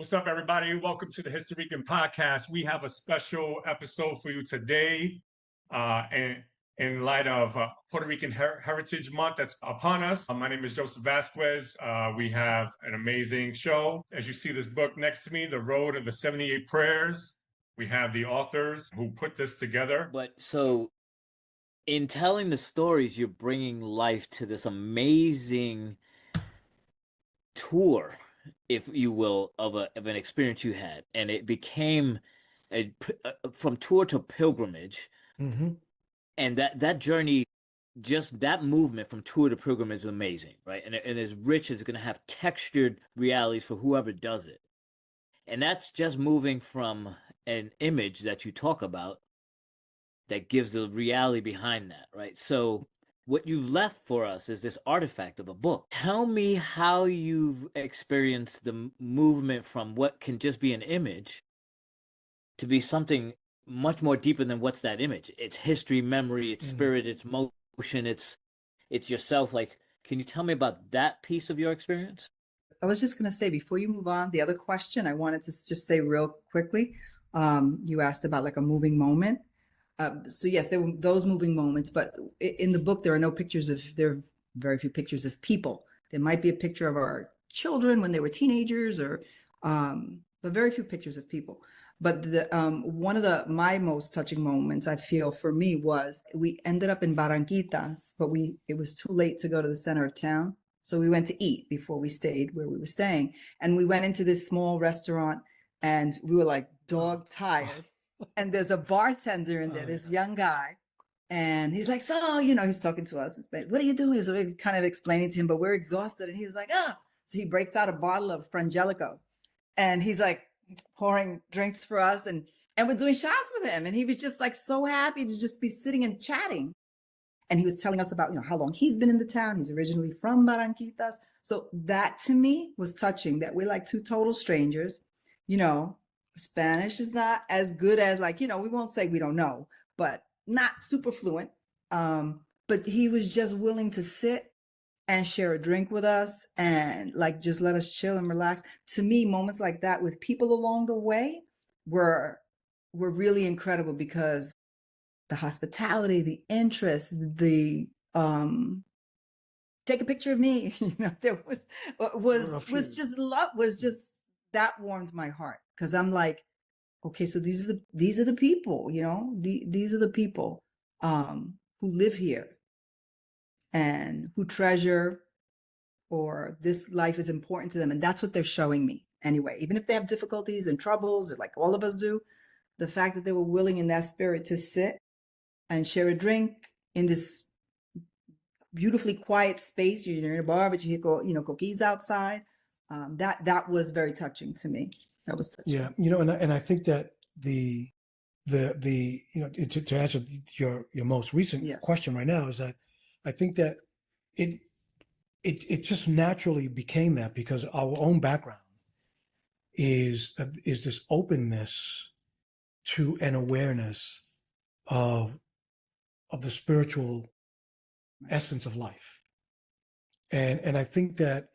What's up, everybody? Welcome to the Historican podcast. We have a special episode for you today, and in light of Puerto Rican Heritage Month that's upon us. My name is Joseph Vasquez. We have an amazing show. As you see this book next to me, The Road of the 78 Prayers, we have the authors who put this together. But so in telling the stories, you're bringing life to this amazing tour, if you will, of an experience you had, and it became from tour to pilgrimage. Mm-hmm. And that journey, just that movement from tour to pilgrimage is amazing, right? And as rich, it's going to have textured realities for whoever does it. And that's just moving from an image that you talk about that gives the reality behind that, right? So what you've left for us is this artifact of a book. Tell me how you've experienced the movement from what can just be an image to be something much more deeper than what's that image. It's history, memory, it's spirit, it's motion, it's yourself. Like, can you tell me about that piece of your experience? I was just going to say, before you move on, the other question I wanted to just say real quickly, you asked about like a moving moment. So yes, there were those moving moments, but in the book, there are very few pictures of people. There might be a picture of our children when they were teenagers but very few pictures of people. But one of my most touching moments, I feel, for me, was we ended up in Barranquitas, but it was too late to go to the center of town. So we went to eat before we stayed where we were staying. And we went into this small restaurant and we were like dog tired. And there's a bartender in there, this young guy. And he's like, so, he's talking to us. What are you doing? So we're kind of explaining to him, but we're exhausted. And he was like, So he breaks out a bottle of Frangelico. And he's like pouring drinks for us. And we're doing shots with him. And he was just like so happy to just be sitting and chatting. And he was telling us about, how long he's been in the town. He's originally from Barranquitas. So that to me was touching, that we're like two total strangers. Spanish is not as good as we won't say we don't know, but not super fluent. But he was just willing to sit and share a drink with us and just let us chill and relax. To me, moments like that with people along the way were really incredible, because the hospitality, the interest, the take a picture of me, there was just love, that warmed my heart, because I'm like, okay, so these are the people, these are the people who live here and who treasure, or this life is important to them. And that's what they're showing me anyway, even if they have difficulties and troubles, like all of us do. The fact that they were willing in that spirit to sit and share a drink in this beautifully quiet space. You're in a bar, but you hear cookies outside. That was very touching to me. That was touching. Yeah, and I think that the to answer your most recent question right now, is that I think that it just naturally became that, because our own background is this openness to an awareness of the spiritual essence of life, and I think that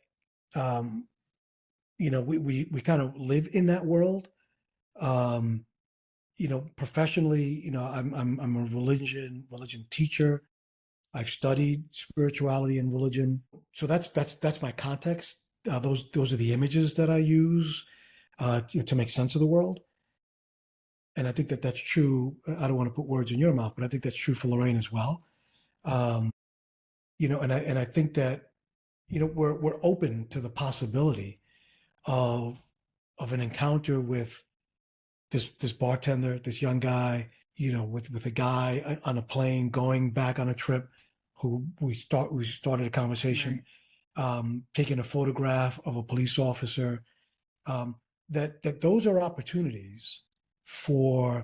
we kind of live in that world. Professionally, I'm a religion teacher. I've studied spirituality and religion, so that's my context. Those are the images that I use to make sense of the world. And I think that that's true. I don't want to put words in your mouth, but I think that's true for Laraine as well. And I think that we're open to the possibility of an encounter with this bartender, this young guy, with a guy on a plane going back on a trip, who we started a conversation, taking a photograph of a police officer. That those are opportunities for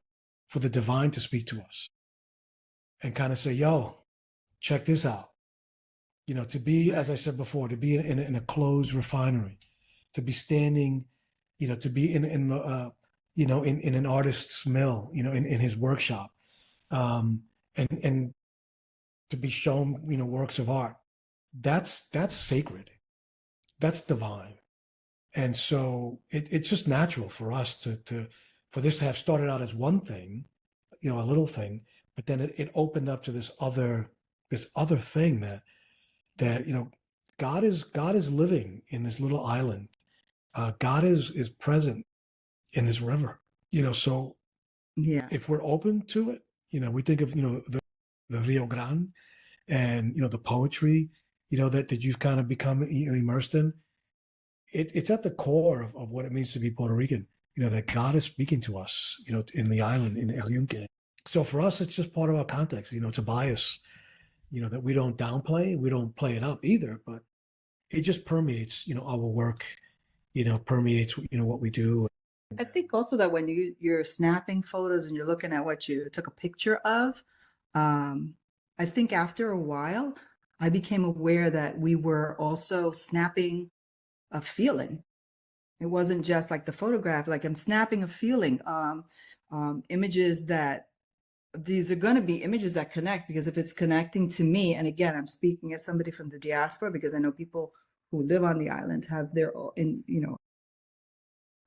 the divine to speak to us and kind of say, yo, check this out. To be, as I said before, to be in a closed refinery, to be standing, to be in an artist's mill, in his workshop, and to be shown, works of art. That's sacred. That's divine. And so it's just natural for us for this to have started out as one thing, a little thing, but then it opened up to this other thing that God is living in this little island. God is present in this river. So Yeah. if we're open to it, we think of the Rio Grande and the poetry, that you've kind of become immersed in. It's at the core of what it means to be Puerto Rican. That God is speaking to us, in the island in El Yunque. So for us, it's just part of our context. It's a bias, that we don't downplay, we don't play it up either, but it just permeates, our work, permeates, what we do. I think also that when you're snapping photos and you're looking at what you took a picture of, I think after a while, I became aware that we were also snapping a feeling. It wasn't just like the photograph, like I'm snapping a feeling, images that these are going to be images that connect, because if it's connecting to me, and again, I'm speaking as somebody from the diaspora, because I know people who live on the island have their own,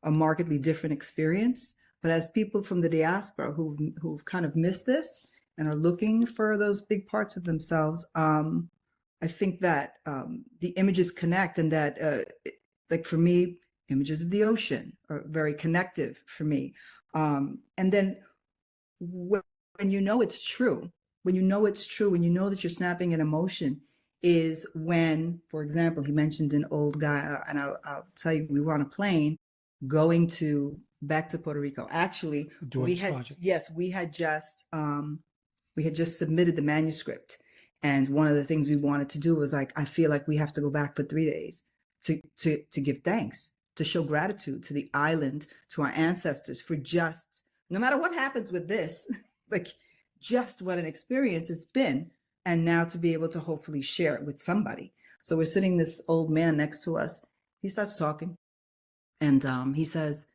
a markedly different experience. But as people from the diaspora who've kind of missed this and are looking for those big parts of themselves, I think that the images connect, and that, like for me, images of the ocean are very connective for me. And then when it's true, when you know that you're snapping an emotion, is when, for example, he mentioned an old guy, and I'll tell you, we were on a plane going back to Puerto Rico. Actually, we had just submitted the manuscript. And one of the things we wanted to do was like, I feel like we have to go back for 3 days to give thanks, to show gratitude to the island, to our ancestors for just, no matter what happens with this, like just what an experience it's been. And now to be able to hopefully share it with somebody. So we're sitting, this old man next to us, he starts talking, and he says,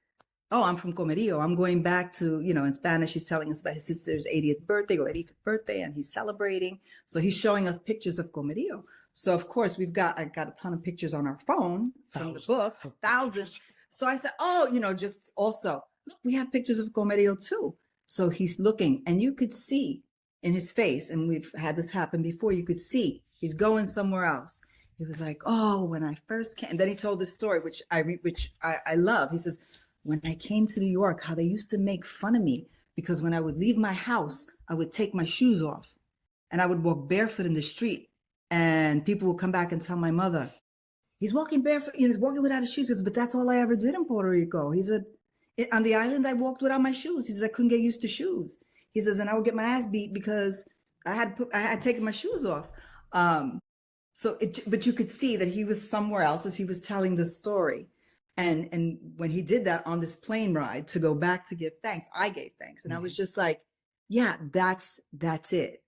oh, I'm from Comerío. I'm going back to, in Spanish, he's telling us about his sister's 80th birthday or 85th birthday, and he's celebrating. So he's showing us pictures of Comerío. So of course I got a ton of pictures on our phone from the book, thousands. So I said, oh, just also, look, we have pictures of Comerío too. So he's looking, and you could see in his face, and we've had this happen before, you could see he's going somewhere else. He was like, oh, when I first came, and then he told this story, which I love. He says, when I came to New York, how they used to make fun of me, because when I would leave my house, I would take my shoes off and I would walk barefoot in the street, and people would come back and tell my mother, he's walking barefoot, he's walking without his shoes. He says, but that's all I ever did in Puerto Rico. He said, on the island, I walked without my shoes. He says, I couldn't get used to shoes. He says, and I would get my ass beat because I had taken my shoes off. But you could see that he was somewhere else as he was telling the story. And when he did that on this plane ride to go back to give thanks, I gave thanks. And I was just like, yeah, that's it.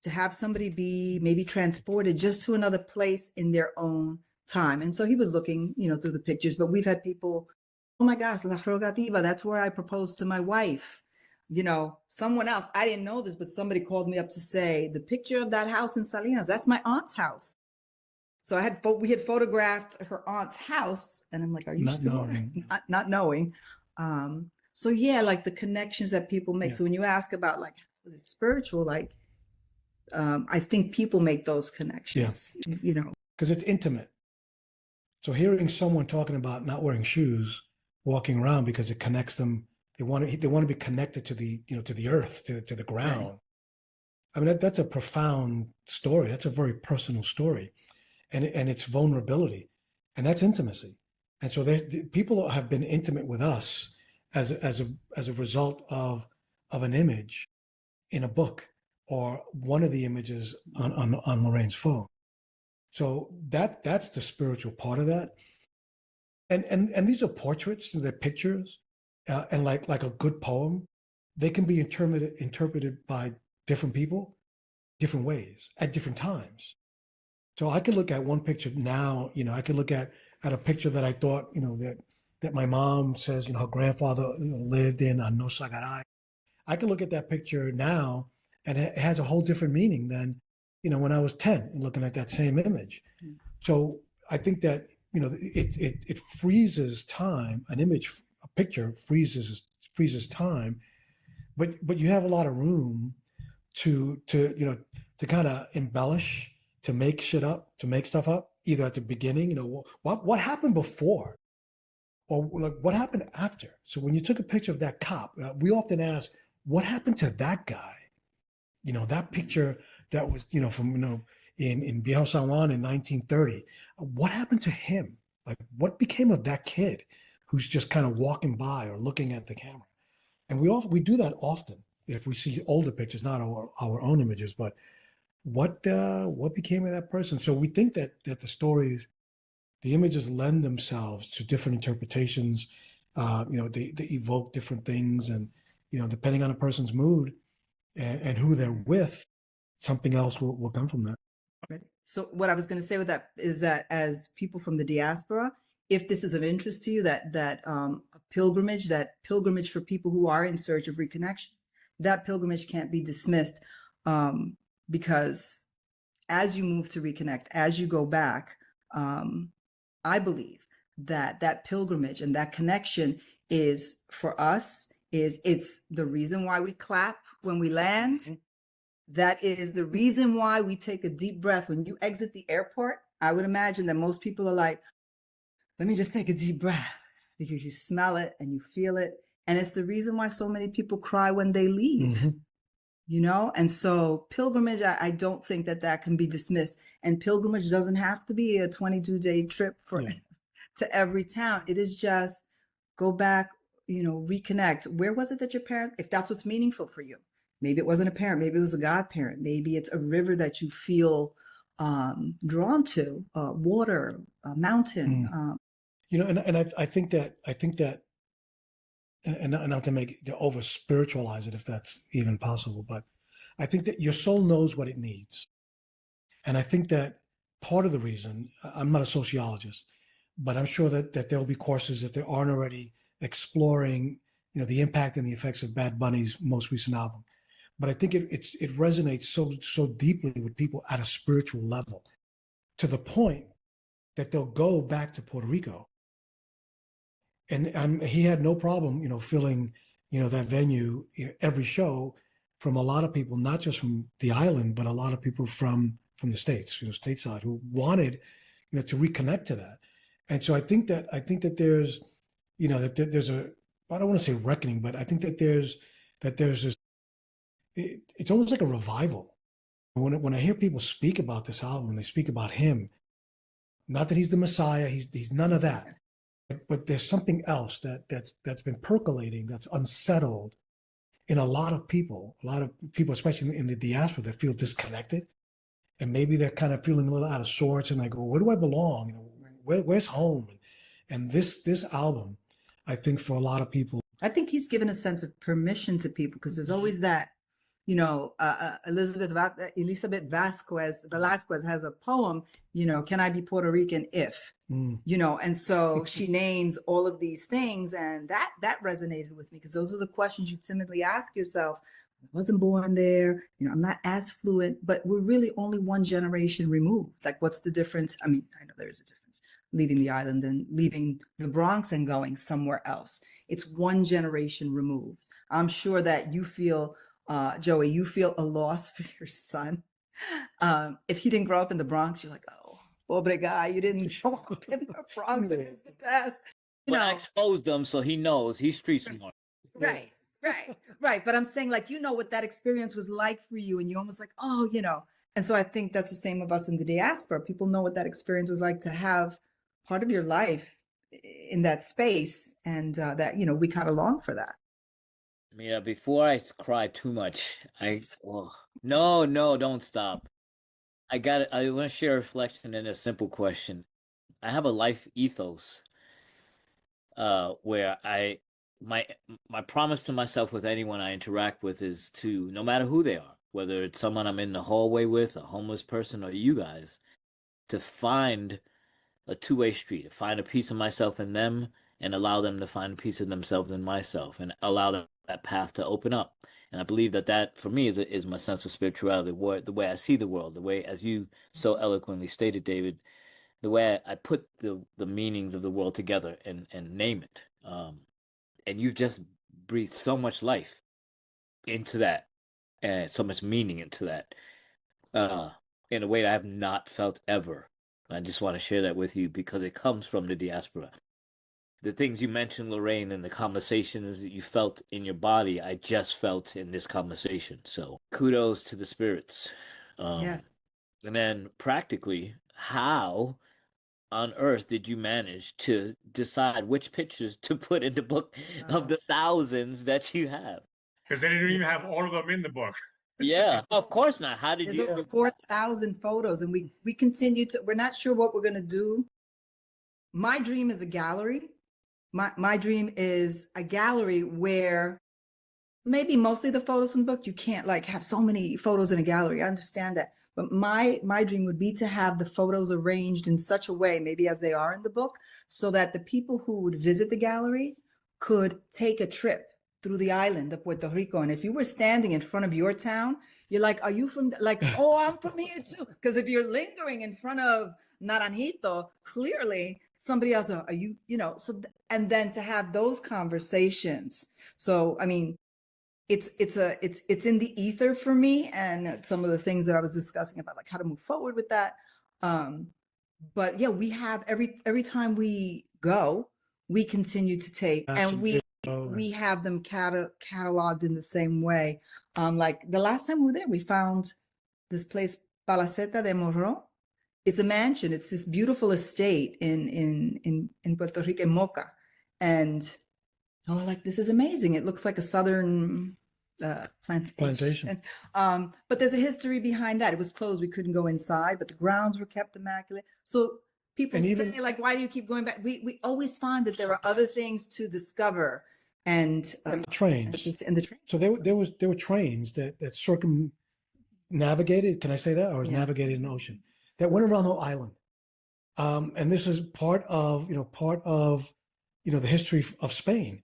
To have somebody be maybe transported just to another place in their own time. And so he was looking, through the pictures, but we've had people, oh my gosh, La Rogativa, that's where I proposed to my wife. Someone else, I didn't know this, but somebody called me up to say, the picture of that house in Salinas, that's my aunt's house. So we had photographed her aunt's house, and I'm like, are you not knowing? So yeah, like the connections that people make. Yeah. So when you ask about like, was it spiritual? Like, I think people make those connections, because it's intimate. So hearing someone talking about not wearing shoes, walking around because it connects them, they want to be connected to the, to the earth, to the ground. Right. I mean, that's a profound story. That's a very personal story. And it's vulnerability, and that's intimacy. And so people have been intimate with us as a result of an image in a book or one of the images on Laraine's phone. So that's the spiritual part of that. And these are portraits, they're pictures, and like a good poem, they can be interpreted by different people, different ways at different times. So I could look at one picture now, I could look at a picture that I thought, that my mom says, her grandfather lived in on Nosagaray. I could look at that picture now and it has a whole different meaning than, when I was 10 and looking at that same image. Mm-hmm. So I think that it freezes time. An image, a picture freezes time, but you have a lot of room to kind of embellish, to make shit up, to make stuff up, either at the beginning, what happened before, or like what happened after. So when you took a picture of that cop, we often ask, what happened to that guy? That picture that was, from, in Viejo San Juan in 1930, what happened to him? Like, what became of that kid who's just kind of walking by or looking at the camera? And we do that often if we see older pictures, not our own images, but what became of that person? So we think that the stories, the images lend themselves to different interpretations. They evoke different things, and depending on a person's mood and who they're with, something else will come from that. Right. So what I was going to say with that is that as people from the diaspora, if this is of interest to you, that pilgrimage for people who are in search of reconnection, that pilgrimage can't be dismissed, because as you move to reconnect, as you go back, I believe that pilgrimage and that connection is, for us, it's the reason why we clap when we land. Mm-hmm. That is the reason why we take a deep breath when you exit the airport. I would imagine that most people are like, let me just take a deep breath, because you smell it and you feel it. And it's the reason why so many people cry when they leave, mm-hmm. And so pilgrimage, I don't think that can be dismissed. And pilgrimage doesn't have to be a 22-day trip to every town. It is just go back, reconnect. Where was it that your parents, if that's what's meaningful for you? Maybe it wasn't a parent. Maybe it was a godparent. Maybe it's a river that you feel drawn to, water, a mountain. I think that, and not to over spiritualize it, if that's even possible, but I think that your soul knows what it needs. And I think that part of the reason, I'm not a sociologist, but I'm sure that there'll be courses, if there aren't already, exploring, the impact and the effects of Bad Bunny's most recent album. But I think it resonates so deeply with people at a spiritual level, to the point that they'll go back to Puerto Rico. And he had no problem, filling, that venue, every show, from a lot of people, not just from the island, but a lot of people from the States, stateside, who wanted, to reconnect to that. And so I think that there's, there's a, I don't want to say reckoning, but I think that there's this, it's almost like a revival. When I hear people speak about this album, they speak about him, not that he's the Messiah, he's none of that, but there's something else that's been percolating, that's unsettled in a lot of people, especially in the diaspora, that feel disconnected, and maybe they're kind of feeling a little out of sorts, and like, well, where do I belong? Where's home? And this album, I think, for a lot of people, I think he's given a sense of permission to people, because there's always that, Elizabeth Velasquez has a poem, can I be Puerto Rican if, and so she names all of these things, and that resonated with me, because those are the questions you timidly ask yourself. I wasn't born there, I'm not as fluent, but we're really only one generation removed. Like, what's the difference? I mean, I know there is a difference, leaving the island and leaving the Bronx and going somewhere else. It's one generation removed. I'm sure that you feel, Joey, you feel a loss for your son. If he didn't grow up in the Bronx, you're like, oh, pobre guy, you didn't grow up in the Bronx. It's the best. I exposed him, so he knows he's street smart. Right. But I'm saying, like, what that experience was like for you, and you're almost like, oh, And so I think that's the same of us in the diaspora. People know what that experience was like to have part of your life in that space, and that, we kind of long for that. Yeah, before I cry too much, no, don't stop. I want to share a reflection and a simple question. I have a life ethos, where my promise to myself with anyone I interact with is to, no matter who they are, whether it's someone I'm in the hallway with, a homeless person, or you guys, to find a two-way street, to find a piece of myself in them, and allow them to find a piece of themselves in myself, and allow that path to open up. And I believe that for me is my sense of spirituality, the way I see the world, the way, as you so eloquently stated, David, the way I put the meanings of the world together and name it. And you've just breathed so much life into that, and so much meaning into that, in a way that I have not felt ever. I just want to share that with you because it comes from the diaspora. The things you mentioned, Laraine, and the conversations that you felt in your body, I just felt in this conversation. So kudos to the spirits. Yeah. And then practically, how on earth did you manage to decide which pictures to put in the book of the thousands that you have? Because they didn't even have all of them in the book. Yeah, of course not. How did There's you? over 4,000 photos, and we continue to. We're not sure what we're going to do. My dream is a gallery. My dream is a gallery where maybe mostly the photos from the book, you can't like have so many photos in a gallery. I understand that. But my dream would be to have the photos arranged in such a way, maybe as they are in the book, so that the people who would visit the gallery could take a trip through the island of Puerto Rico. And if you were standing in front of your town, you're like, are you from, like, oh, I'm from here too. Because if you're lingering in front of Naranjito, clearly somebody else, are you, so, and then to have those conversations. So, I mean, it's in the ether for me, and some of the things that I was discussing about like how to move forward with that. But yeah, we have every time we go, we continue to take, and we have them cataloged in the same way. Like the last time we were there, we found this place, Palaceta de Morro. It's a mansion. It's this beautiful estate in Puerto Rico, in Moca, and oh, like this is amazing. It looks like a southern plantation. But there's a history behind that. It was closed. We couldn't go inside, but the grounds were kept immaculate. So people say, like, why do you keep going back? We always find that there are other things to discover. And the trains. And the trains. So there were trains that circumnavigated. Can I say that? Or was navigated an ocean that went around the island. And this is part of the history of Spain.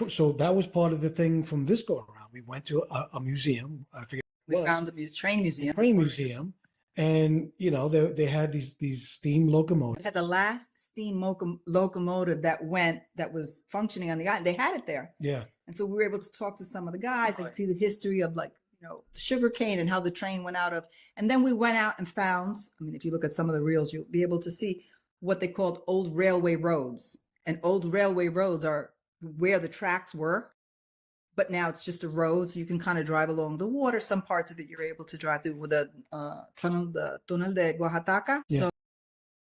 So that was part of the thing from this go around. We went to a museum. I forget. We found the train museum. Train museum, and they had these steam locomotives. They had the last steam locomotive that was functioning on the island. They had it there. Yeah. And so we were able to talk to some of the guys and see the history of the sugar cane and how the train went out of. And then we went out and found. I mean, if you look at some of the reels, you'll be able to see what they called old railway roads. And old railway roads are where the tracks were, but now it's just a road, so you can kind of drive along the water. Some parts of it you're able to drive through with the tunnel de Oaxaca. Yeah. So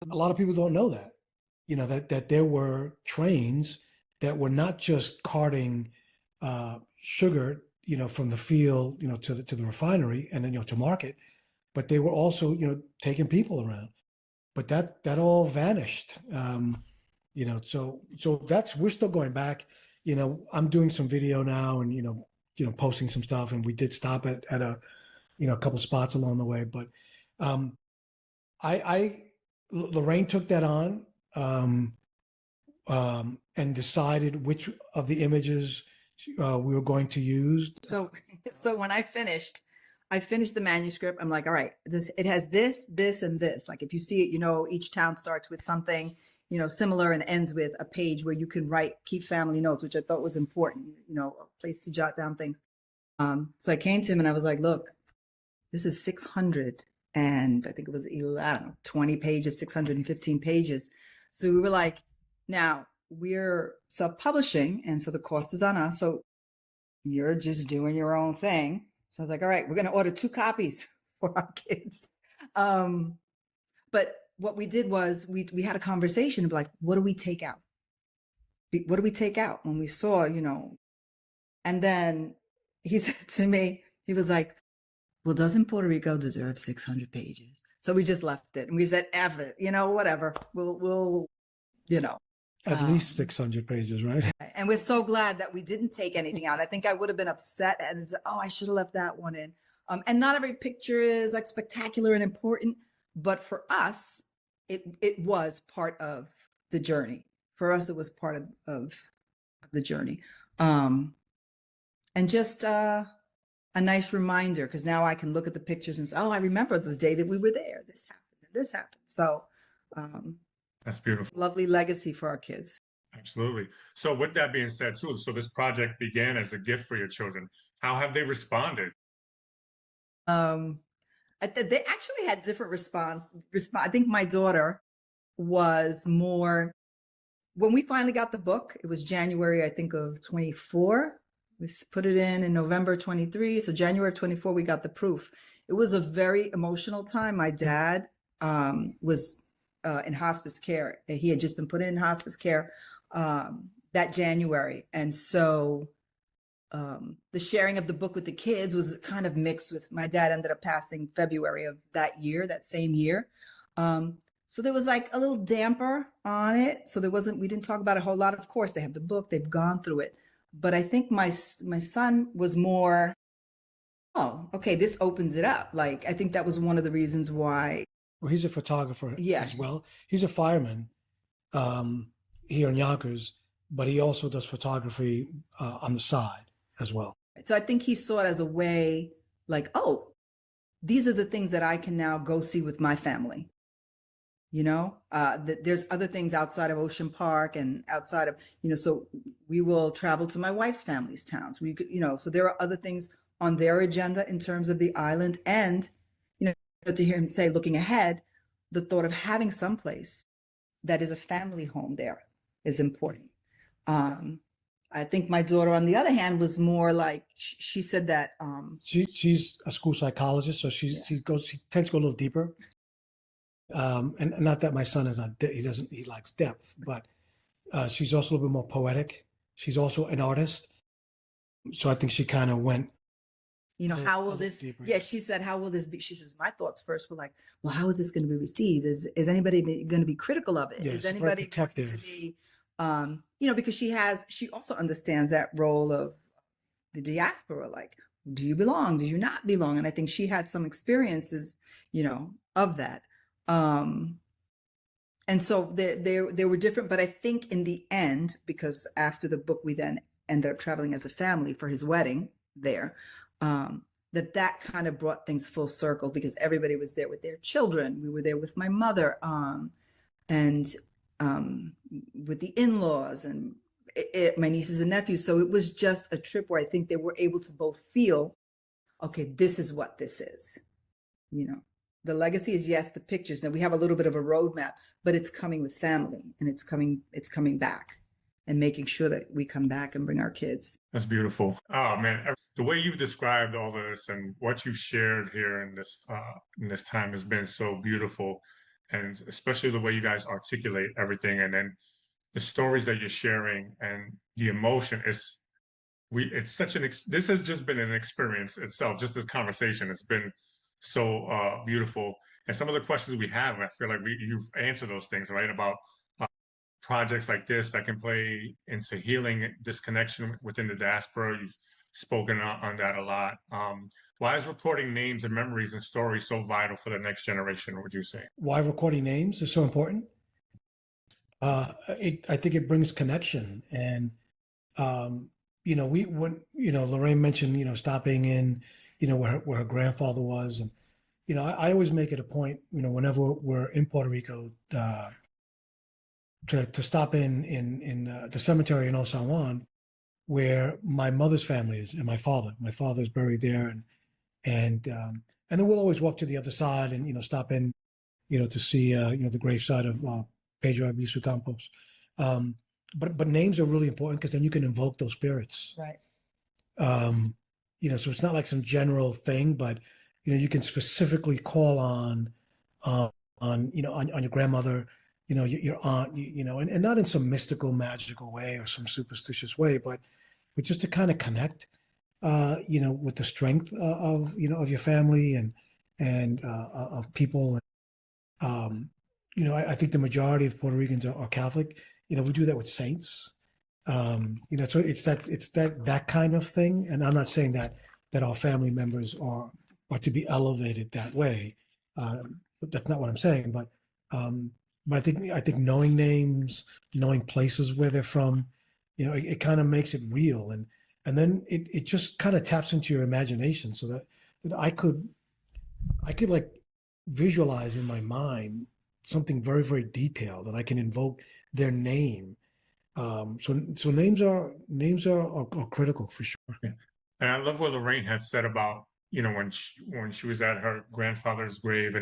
a lot of people don't know that, that there were trains that were not just carting sugar, from the field, to the refinery and then to market, but they were also taking people around. But that all vanished. So we're still going back. I'm doing some video now and posting some stuff, and we did stop at a couple spots along the way. But Laraine took that on and decided which of the images we were going to use. So when I finished the manuscript, I'm like, all right, it has this, and this. Like if you see it, each town starts with something similar and ends with a page where you can keep family notes, which I thought was important, a place to jot down things. So I came to him and I was like, look, this is 600 and I think it was 20 pages, 615 pages. So we were like, now we're self-publishing, and so the cost is on us. So you're just doing your own thing. So I was like, all right, we're going to order 2 copies for our kids. But what we did was we had a conversation of like, what do we take out? What do we take out when we saw, and then he said to me, he was like, well, doesn't Puerto Rico deserve 600 pages? So we just left it and we said, F it, whatever. We'll at least 600 pages, right? And we're so glad that we didn't take anything out. I think I would have been upset and said, oh, I should have left that one in. And not every picture is like spectacular and important, but for us, it was part of the journey. For us, it was part of the journey. And just a nice reminder, because now I can look at the pictures and say, oh, I remember the day that we were there. This happened and this happened. So um, That's it's beautiful. a lovely legacy for our kids. Absolutely. So with that being said too, so this project began as a gift for your children. How have they responded? Um, they actually had different response. I think my daughter was more, when we finally got the book, it was January, I think, of 24. We put it in November 23. So January of 24, we got the proof. It was a very emotional time. My dad was in hospice care. He had just been put in hospice care that January. And so the sharing of the book with the kids was kind of mixed with, my dad ended up passing February of that year, that same year. So there was like a little damper on it. So we didn't talk about it a whole lot. Of course, they have the book, they've gone through it. But I think my son was more, oh, okay, this opens it up. Like, I think that was one of the reasons why. Well, he's a photographer Yeah. as well. He's a fireman here in Yonkers, but he also does photography on the side as well. So I think he saw it as a way like, oh, these are the things that I can now go see with my family. You know, there's other things outside of Ocean Park and outside of, so we will travel to my wife's family's towns. We could, so there are other things on their agenda in terms of the island. And, to hear him say, looking ahead, the thought of having someplace that is a family home there is important. I think my daughter, on the other hand, was more like, she said that. She's a school psychologist, so she tends to go a little deeper. And not that my son is not, he likes depth, but she's also a little bit more poetic. She's also an artist. So I think she kind of went. How will this, deeper. Yeah, she said, how will this be? She says, my thoughts first were like, well, how is this going to be received? Is anybody going to be critical of it? Yes, is anybody going to be, because she also understands that role of the diaspora. Like, do you belong? Do you not belong? And I think she had some experiences, of that. And so they were different, but I think in the end, because after the book, we then ended up traveling as a family for his wedding there, that kind of brought things full circle because everybody was there with their children. We were there with my mother, and with the in-laws and my nieces and nephews. So it was just a trip where I think they were able to both feel, okay, this is what this is, The legacy is, yes, the pictures. Now we have a little bit of a roadmap, but it's coming with family, and it's coming back, and making sure that we come back and bring our kids. That's beautiful. Oh man, the way you've described all of this and what you've shared here in this time has been so beautiful, and especially the way you guys articulate everything, and then the stories that you're sharing and the emotion is. It's such this has just been an experience itself. Just this conversation, it's been so beautiful. And some of the questions we have, I feel like you've answered those things, right? About projects like this that can play into healing disconnection within the diaspora. You've spoken on that a lot. Why is recording names and memories and stories so vital for the next generation, would you say? Why recording names is so important? I think it brings connection. And, Laraine mentioned, stopping in, where her grandfather was. And, I always make it a point, whenever we're in Puerto Rico, to stop in the cemetery in San Juan, where my mother's family is, and my father's buried there. And then we'll always walk to the other side and, stop in, to see, the graveside of Pedro Albizu Campos. But names are really important because then you can invoke those spirits. Right. So it's not like some general thing, but you can specifically call on your grandmother, your aunt, and not in some mystical, magical way or some superstitious way, but just to kind of connect, with the strength of your family and of people. I think the majority of Puerto Ricans are Catholic. We do that with saints. So it's that kind of thing. And I'm not saying that our family members are to be elevated that way. But that's not what I'm saying. But I think knowing names, knowing places where they're from, it kind of makes it real. And then it just kind of taps into your imagination so that I could like visualize in my mind something very, very detailed, and I can invoke their name. So names are critical for sure. And I love what Laraine had said about, when she was at her grandfather's grave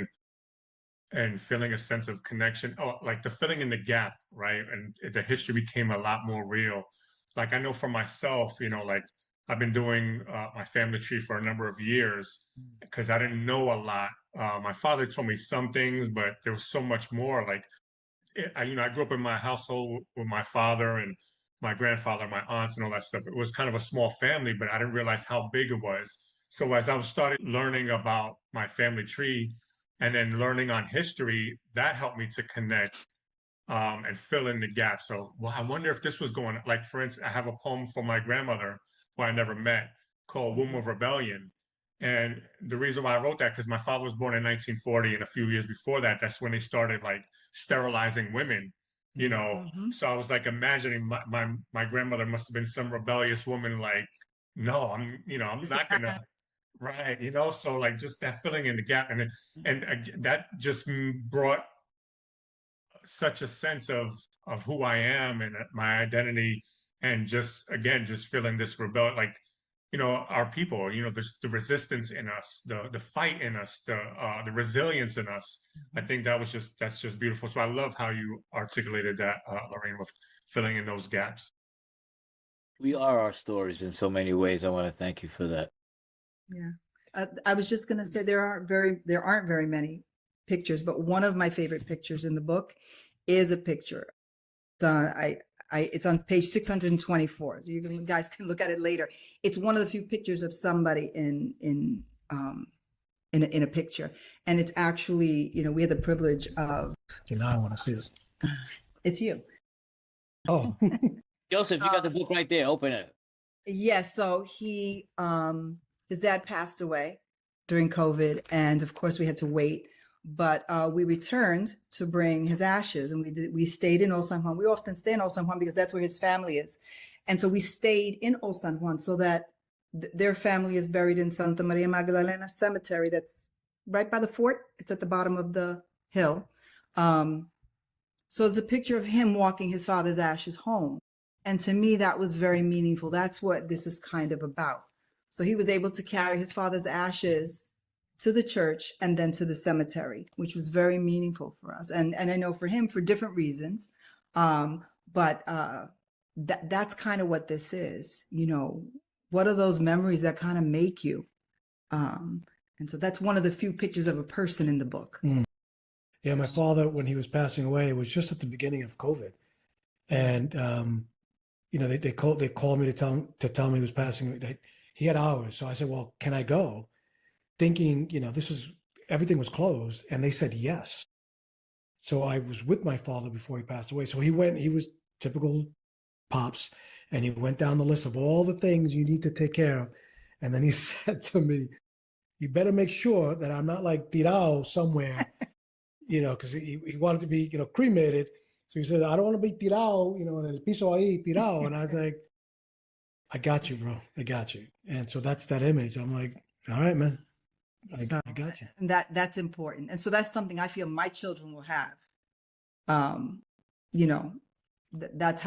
and feeling a sense of connection, like the filling in the gap, right? And the history became a lot more real. Like I know for myself, like I've been doing my family tree for a number of years because I didn't know a lot. My father told me some things, but there was so much more. Like I grew up in my household with my father and my grandfather, my aunts, and all that stuff. It was kind of a small family, but I didn't realize how big it was. So as I was started learning about my family tree and then learning on history, that helped me to connect and fill in the gaps. So, well, I wonder if this was going, like, for instance, I have a poem for my grandmother who I never met called Womb of Rebellion. And the reason why I wrote that, because my father was born in 1940, and a few years before that, that's when they started like sterilizing women, So I was like imagining my grandmother must have been some rebellious woman, like, no, I'm not gonna, right, so like just that filling in the gap. And that just brought such a sense of who I am and my identity, and just again just feeling this rebel, like our people, there's the resistance in us, the fight in us, the resilience in us. I think that's just beautiful. So I love how you articulated that, Laraine, with filling in those gaps. We are our stories in so many ways. I want to thank you for that. Yeah, I was just going to say there aren't very many pictures, but one of my favorite pictures in the book is a picture. It's on page 624. So you guys can look at it later. It's one of the few pictures of somebody in a picture, and it's actually, we had the privilege of. Now I want to see it. It's you. Oh, Joseph, you got the book right there. Open it. Yes. So his dad passed away during COVID, and of course we had to wait. But we returned to bring his ashes, and we stayed in Old San Juan. We often stay in Old San Juan because that's where his family is. And so we stayed in Old San Juan so that their family is buried in Santa Maria Magdalena Cemetery. That's right by the fort. It's at the bottom of the hill. So it's a picture of him walking his father's ashes home. And to me, that was very meaningful. That's what this is kind of about. So he was able to carry his father's ashes to the church and then to the cemetery, which was very meaningful for us. And I know for him, for different reasons, but that's kind of what this is. What are those memories that kind of make you? And so that's one of the few pictures of a person in the book. Yeah, my father, when he was passing away, it was just at the beginning of COVID, and they called me to tell me he was passing away. He had hours, so I said, "Well, can I go?" Thinking, everything was closed, and they said yes. So I was with my father before he passed away. So he was typical pops, and he went down the list of all the things you need to take care of. And then he said to me, "You better make sure that I'm not like tirado somewhere," because he wanted to be, cremated. So he said, "I don't want to be tirado, en el piso ahí, tirado." And I was like, "I got you, bro. I got you." And so that's that image. I'm like, "All right, man. I got you." And that's important. And so that's something I feel my children will have. That's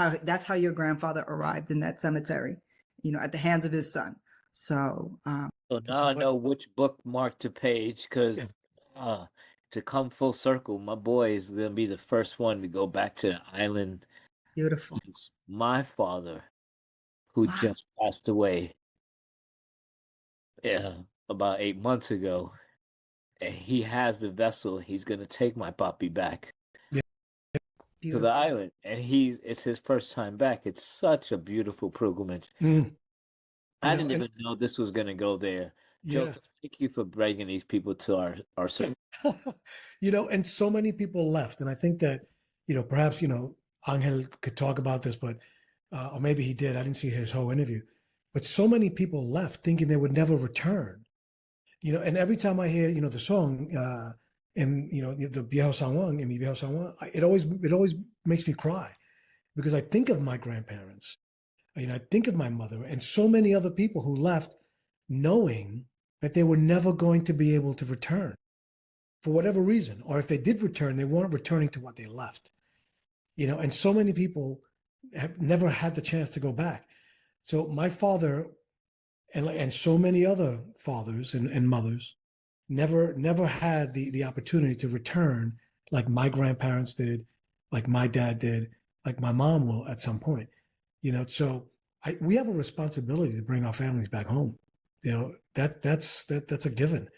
how your grandfather arrived in that cemetery, at the hands of his son. So So now I know which bookmark to page, because to come full circle, my boy is going to be the first one to go back to the island. beautiful. It's my father, who Wow. just passed away about 8 months ago. And he has the vessel. He's going to take my papi back to Beautiful. the island. And it's his first time back. It's such a beautiful pilgrimage. I didn't even know this was going to go there. Yeah. Joseph, thank you for bringing these people to our service. And so many people left. And I think that, perhaps, Angel could talk about this, but, or maybe he did. I didn't see his whole interview. But so many people left thinking they would never return. And every time I hear, the song, the Viejo San Juan, and Mi Viejo San Juan, it always makes me cry, because I think of my grandparents, I think of my mother and so many other people who left knowing that they were never going to be able to return. for whatever reason, or if they did return, they weren't returning to what they left. And so many people have never had the chance to go back. So my father and so many other fathers and mothers never had the opportunity to return like my grandparents did, like my dad did, like my mom will at some point. So we have a responsibility to bring our families back home. That's a given.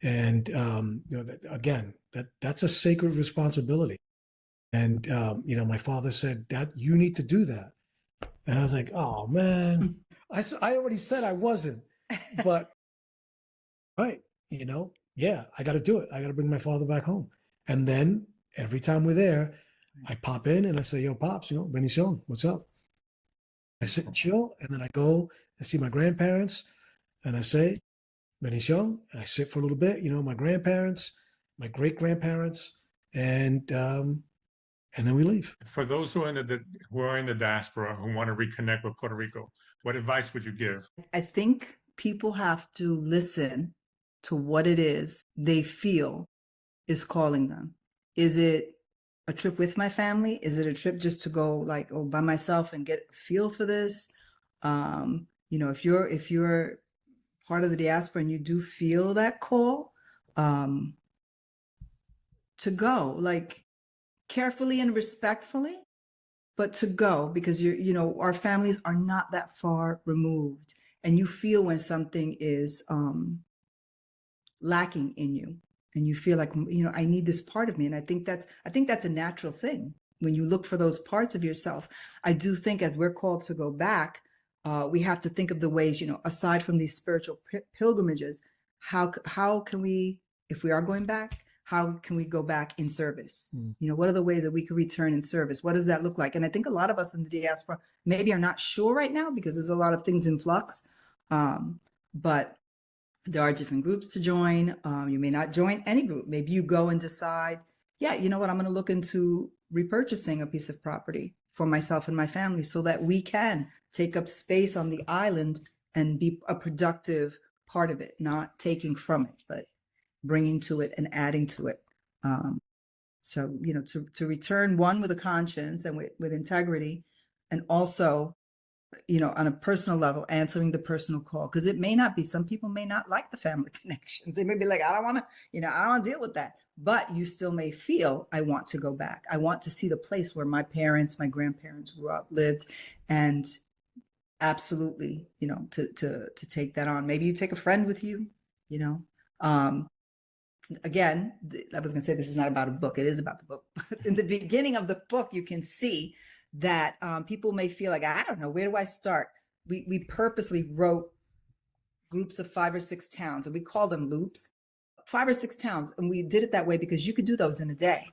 And that's a sacred responsibility. And my father said, "Dad, you need to do that." And I was like, "Oh man, I already said I wasn't." But right, yeah, I got to do it. I got to bring my father back home. And then every time we're there, I pop in and I say, "Yo, pops, bendición, what's up?" I sit and chill, and then I go and see my grandparents, and I say, "Bendición." I sit for a little bit, my grandparents, my great grandparents, and then we leave. For those who are in the diaspora who want to reconnect with Puerto Rico, what advice would you give? I think people have to listen to what it is they feel is calling them. Is it a trip with my family? Is it a trip just to go by myself and get a feel for this? If you're part of the diaspora and you do feel that call, to go, carefully and respectfully, but to go, because our families are not that far removed, and you feel when something is lacking in you, and you feel like, I need this part of me. And I think that's a natural thing when you look for those parts of yourself. I do think as we're called to go back, we have to think of the ways, aside from these spiritual pilgrimages, how can we, if we are going back, how can we go back in service? What are the ways that we could return in service? What does that look like? And I think a lot of us in the diaspora maybe are not sure right now because there's a lot of things in flux. But there are different groups to join. You may not join any group. Maybe you go and decide, yeah, you know what, I'm going to look into repurchasing a piece of property for myself and my family so that we can take up space on the island and be a productive part of it, not taking from it, but bringing to it and adding to it. So, to return, one, with a conscience and with integrity, and also, on a personal level, answering the personal call, because it may not be, some people may not like the family connections. They may be like, I don't want to, I don't want to deal with that. But you still may feel, I want to go back. I want to see the place where my parents, my grandparents grew up, lived, and absolutely, to take that on. Maybe you take a friend with you, again, I was going to say this is not about a book. It is about the book. But in the beginning of the book, you can see that people may feel like, I don't know, where do I start? We purposely wrote groups of 5 or 6 towns, and we call them loops, 5 or 6 towns. And we did it that way because you could do those in a day.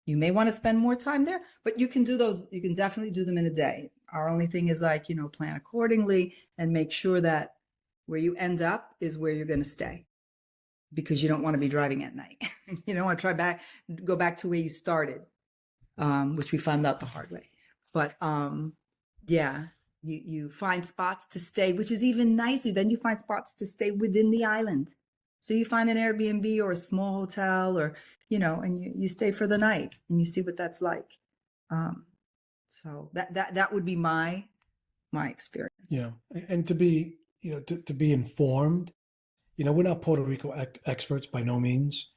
You may want to spend more time there, but you can do those. You can definitely do them in a day. Our only thing is plan accordingly and make sure that where you end up is where you're going to stay, because you don't want to be driving at night. You don't want to go back to where you started, which we found out the hard way. But yeah, you find spots to stay, which is even nicer. Then you find spots to stay within the island. So you find an Airbnb or a small hotel, or, and you stay for the night and you see what that's like. So that would be my experience. Yeah. And to be, to be informed, we're not Puerto Rico experts by no means.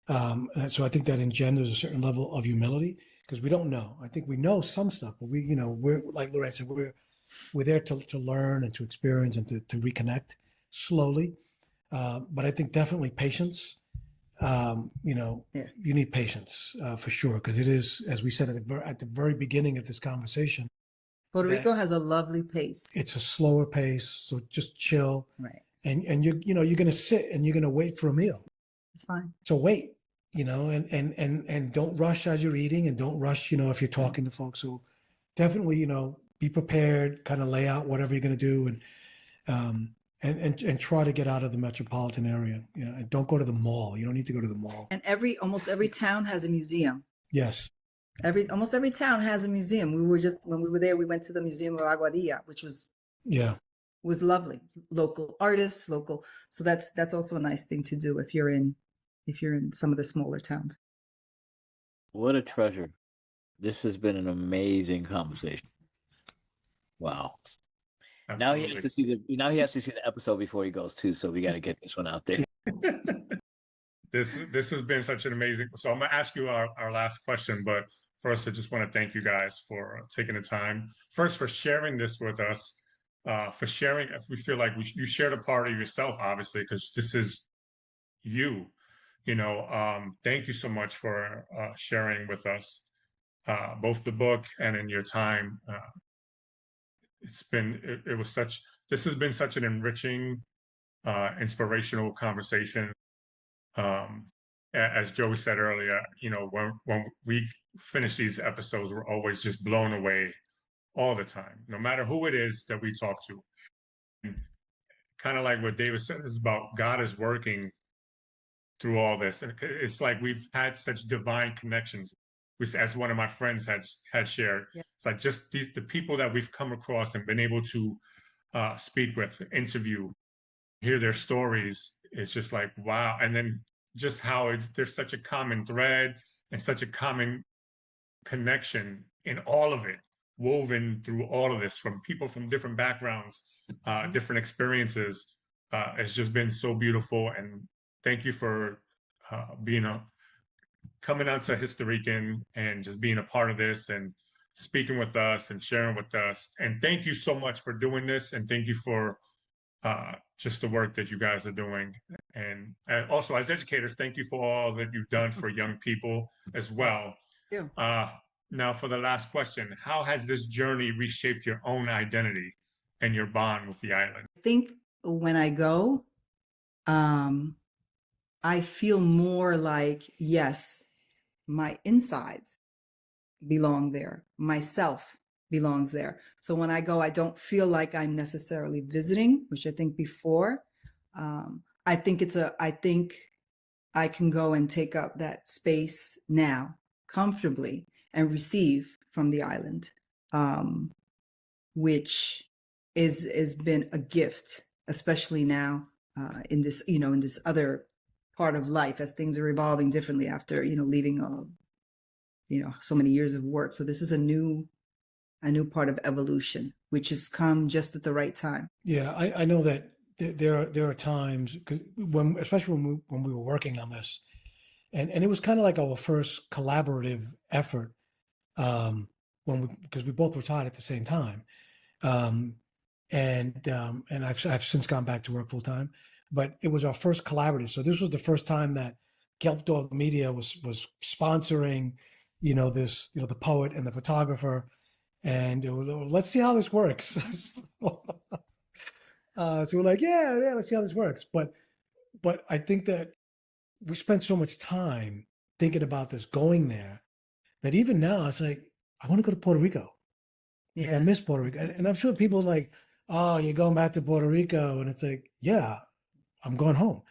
So I think that engenders a certain level of humility, because we don't know. I think we know some stuff, but we're, like Laraine said, we're there to learn and to experience and to reconnect slowly. But I think definitely patience. You need patience for sure, because it is, as we said at the very beginning of this conversation, Puerto Rico has a lovely pace. It's a slower pace, so just chill. Right. And you're going to sit and you're going to wait for a meal. It's fine. So wait, and don't rush as you're eating, and don't rush, if you're talking to folks. So definitely, be prepared, kind of lay out whatever you're going to do, and try to get out of the metropolitan area. And don't go to the mall. You don't need to go to the mall. And almost every town has a museum. Yes. Almost every town has a museum. When we were there, we went to the Museum of Aguadilla, which was lovely. Local artists, so that's also a nice thing to do if you're in if you're in some of the smaller towns. What a treasure. This has been an amazing conversation. Wow. Now he has to see the episode before he goes too, so we got to get this one out there. This has been such an amazing. So I'm gonna ask you our last question, but first I just want to thank you guys for taking the time. First for sharing this with us, for sharing. We feel like you shared a part of yourself, obviously, because this is you. Thank you so much for sharing with us both the book and in your time. This has been such an enriching, inspirational conversation. As Joey said earlier, when we finish these episodes, we're always just blown away all the time, no matter who it is that we talk to. And kind of like what David said, is about God is working through all this. And it's like we've had such divine connections, which, as one of my friends had shared, Yeah. It's like just the people that we've come across and been able to speak with, interview, hear their stories. It's just like, wow. And then just how there's such a common thread and such a common connection in all of it, woven through all of this, from people from different backgrounds, different experiences. It's just been so beautiful. And thank you for coming out to Historican and just being a part of this and speaking with us and sharing with us. And thank you so much for doing this. And thank you for just the work that you guys are doing. And also, as educators, thank you for all that you've done for young people as well. Yeah. Now, for the last question, how has this journey reshaped your own identity and your bond with the island? I think when I go, I feel more like, yes, my insides belong there. Myself belongs there. So when I go, I don't feel like I'm necessarily visiting, which I think before. I think I can go and take up that space now comfortably and receive from the island, which has been a gift, especially now in this other part of life, as things are evolving differently after leaving so many years of work. So this is a new part of evolution, which has come just at the right time. Yeah, I know that there are times, because especially when we were working on this, and it was kind of like our first collaborative effort, because we both retired at the same time, and I've since gone back to work full time, but it was our first collaborative. So this was the first time that Kelp Dog Media was sponsoring, the poet and the photographer, and it was, let's see how this works. So we're like, yeah, let's see how this works. But I think that we spent so much time thinking about this, going there, that even now it's like, I want to go to Puerto Rico. Like, I miss Puerto Rico. And I'm sure people are like, oh, you're going back to Puerto Rico. And it's like, yeah, I'm going home.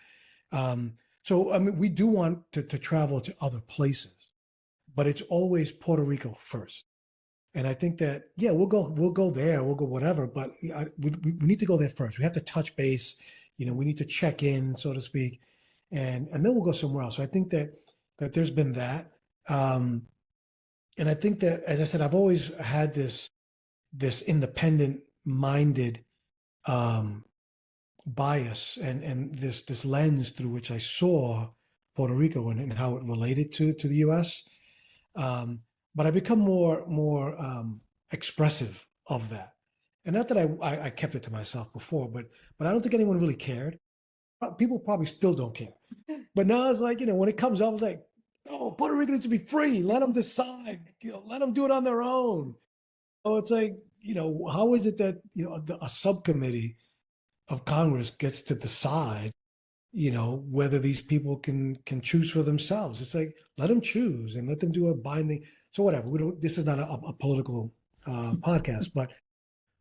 So, I mean, we do want to travel to other places, but it's always Puerto Rico first. And I think that, yeah, we'll go there, we'll go whatever, but we need to go there first. We have to touch base, we need to check in, so to speak, and then we'll go somewhere else. So I think that there's been that. And I think that, as I said, I've always had this independent minded bias and this lens through which I saw Puerto Rico and how it related to the US. But I become more expressive of that. And not that I kept it to myself before, but I don't think anyone really cared. People probably still don't care. But now it's like, when it comes up, it's like, oh, Puerto Rico needs to be free. Let them decide. Let them do it on their own. Oh, it's like, how is it that, a subcommittee of Congress gets to decide, whether these people can choose for themselves? It's like, let them choose and let them do a binding. So whatever, this is not a political podcast, but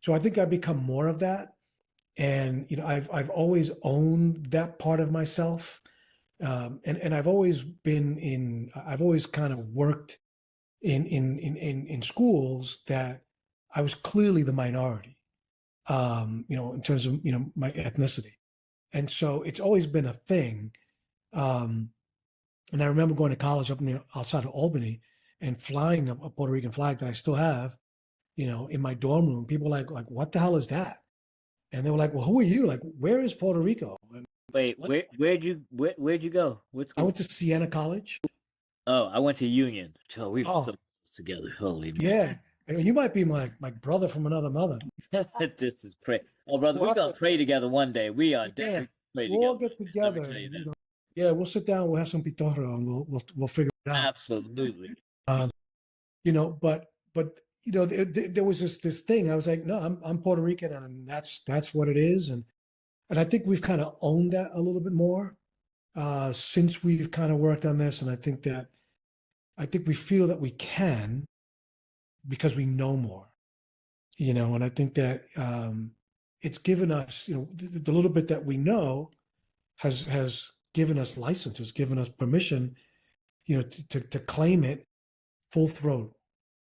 so I think I've become more of that. And, I've always owned that part of myself. And I've always I've always kind of worked in schools that I was clearly the minority, in terms of, my ethnicity. And so it's always been a thing. And I remember going to college up near outside of Albany and flying a Puerto Rican flag that I still have, in my dorm room. People were like, what the hell is that? And they were like, well, who are you? Like, where is Puerto Rico? And Wait, where'd you go? What I school? went to Siena College. Oh, I went to Union. So we were Oh, so close together. Holy yeah. I mean, you might be my brother from another mother. man. This is crazy. Oh, brother, we're gonna pray together one day. We are Yeah. definitely pray We'll all together. get Let me together. tell you that. Yeah, we'll sit down. We'll have some pitorro, and we'll figure it out. Absolutely. But there was this thing. I was like, no, I'm Puerto Rican, and that's what it is. And I think we've kind of owned that a little bit more since we've kind of worked on this. And I think we feel that we can because we know more. And I think that it's given us, the little bit that we know has given us license, has given us permission, to claim it full throat.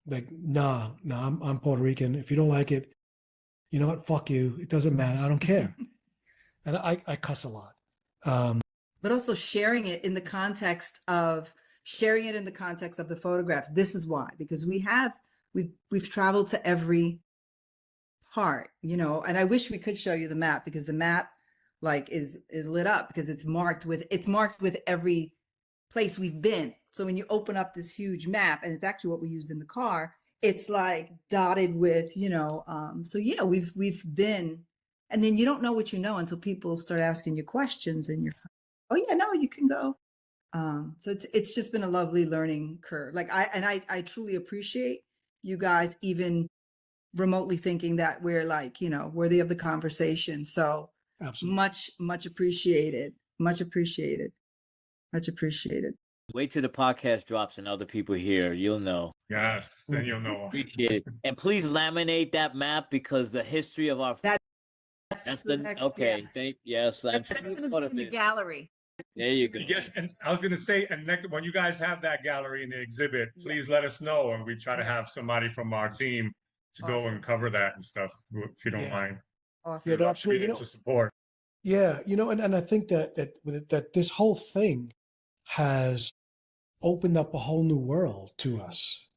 Like, nah, I'm Puerto Rican. If you don't like it, you know what? Fuck you. It doesn't matter. I don't care. And I cuss a lot. But also sharing it in the context of the photographs. This is why, because we've traveled to every part, and I wish we could show you the map, because the map is lit up because it's marked with every place we've been. So when you open up this huge map, and it's actually what we used in the car, it's like dotted with, so yeah, we've been, and then you don't know what you know until people start asking you questions, and you're, oh yeah, no, you can go. So it's just been a lovely learning curve. Like I truly appreciate you guys even remotely thinking that we're worthy of the conversation. So Absolutely. much appreciated. Much appreciated. Much appreciated. Wait till the podcast drops and other people hear. You'll know. Yes, then you'll know. Appreciate it. And please laminate that map, because the history of our That's the next, okay. yeah. Yes, I'm That's sure going part to of be in the it. gallery. There you go. Yes, and I was going to say, and next, when you guys have that gallery in the exhibit, please let us know, and we try to have somebody from our team to go Awesome. and cover that and stuff, if you don't Yeah. mind. Awesome. Yeah, absolutely. To support. Yeah, and I think that this whole thing has opened up a whole new world to us,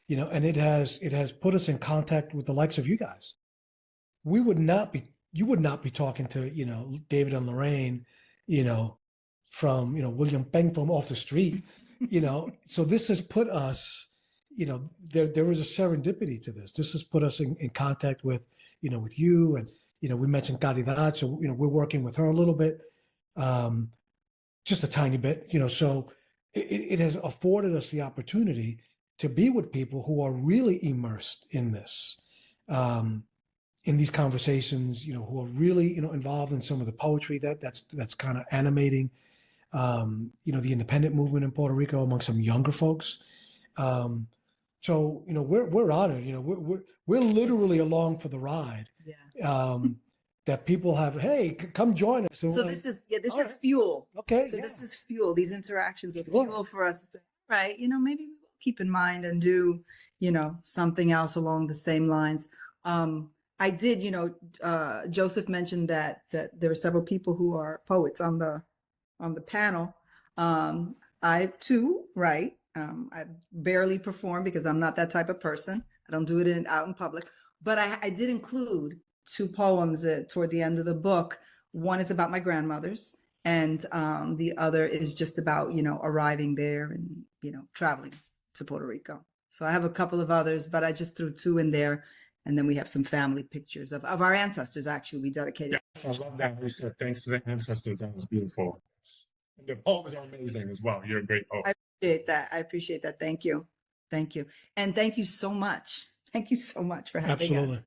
and it has put us in contact with the likes of you guys. You would not be talking to, David and Laraine, from, William Peng from off the street, so this has put us, there is a serendipity to this. This has put us in contact with, with you, and, we mentioned Caridad, so, we're working with her a little bit, just a tiny bit, so it has afforded us the opportunity to be with people who are really immersed in this, in these conversations, who are really, involved in some of the poetry that's kind of animating, the independent movement in Puerto Rico among some younger folks. So, we're honored, we're literally along for the ride. Yeah. That people have, hey, come join us. So this is fuel. Okay. So yeah. this is fuel. These interactions are Sure. fuel for us to say, right, maybe we will keep in mind and do, something else along the same lines. I did, Joseph mentioned that there are several people who are poets on the panel. I too write. I barely perform because I'm not that type of person. I don't do it out in public. But I did include 2 poems toward the end of the book. One is about my grandmothers, and the other is just about, arriving there and, traveling to Puerto Rico. So I have a couple of others, but I just threw 2 in there. And then we have some family pictures of our ancestors. Actually, we dedicated. Yes, I love that. We said thanks to the ancestors. That was beautiful. And the poems are amazing as well. You're a great poet. I appreciate that. Thank you. And thank you so much. Thank you so much for having Absolutely. us.